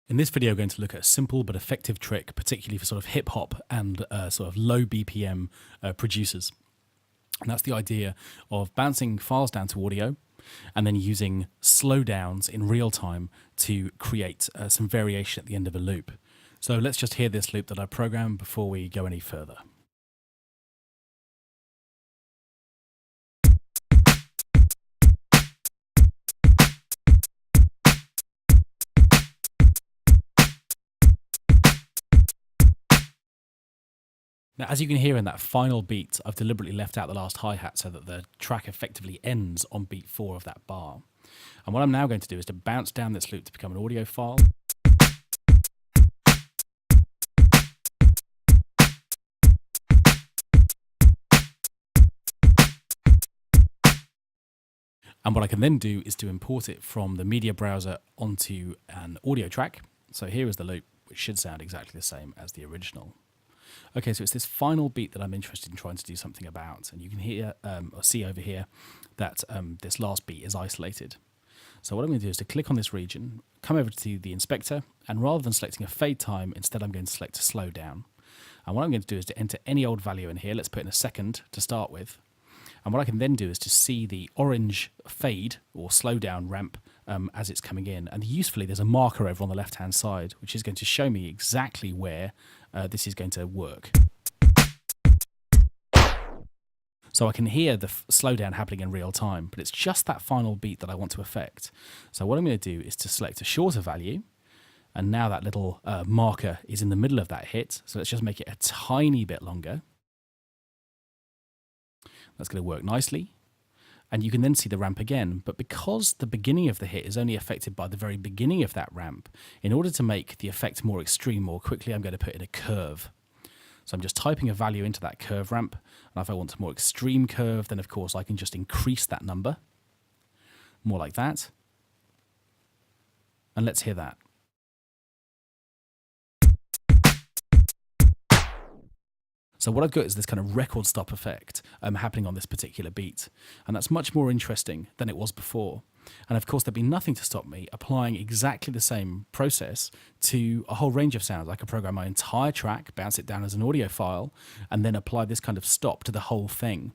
In this video, we're going to look at a simple but effective trick, particularly for sort of hip hop and sort of low BPM producers. And that's the idea of bouncing files down to audio and then using slowdowns in real time to create some variation at the end of a loop. So let's just hear this loop that I programmed before we go any further. Now, as you can hear in that final beat, I've deliberately left out the last hi-hat so that the track effectively ends on beat 4 of that bar. And what I'm now going to do is to bounce down this loop to become an audio file. And what I can then do is to import it from the media browser onto an audio track. So here is the loop, which should sound exactly the same as the original. Okay, so it's this final beat that I'm interested in trying to do something about. And you can hear or see over here that this last beat is isolated. So what I'm going to do is to click on this region, come over to the inspector, and rather than selecting a fade time, instead I'm going to select a slow down. And what I'm going to do is to enter any old value in here. Let's put in a second to start with. And what I can then do is to see the orange fade or slow down ramp as it's coming in. And usefully, there's a marker over on the left-hand side, which is going to show me exactly where this is going to work. So I can hear the slowdown happening in real time, but it's just that final beat that I want to affect. So what I'm going to do is to select a shorter value. And now that little marker is in the middle of that hit. So let's just make it a tiny bit longer. That's going to work nicely. And you can then see the ramp again. But because the beginning of the hit is only affected by the very beginning of that ramp, in order to make the effect more extreme more quickly, I'm going to put in a curve. So I'm just typing a value into that curve ramp. And if I want a more extreme curve, then of course I can just increase that number. More like that. And let's hear that. So what I've got is this kind of record stop effect happening on this particular beat. And that's much more interesting than it was before. And of course, there'd be nothing to stop me applying exactly the same process to a whole range of sounds. I could program my entire track, bounce it down as an audio file, and then apply this kind of stop to the whole thing.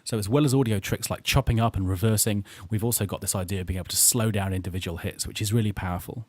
So as well as audio tricks like chopping up and reversing, we've also got this idea of being able to slow down individual hits, which is really powerful.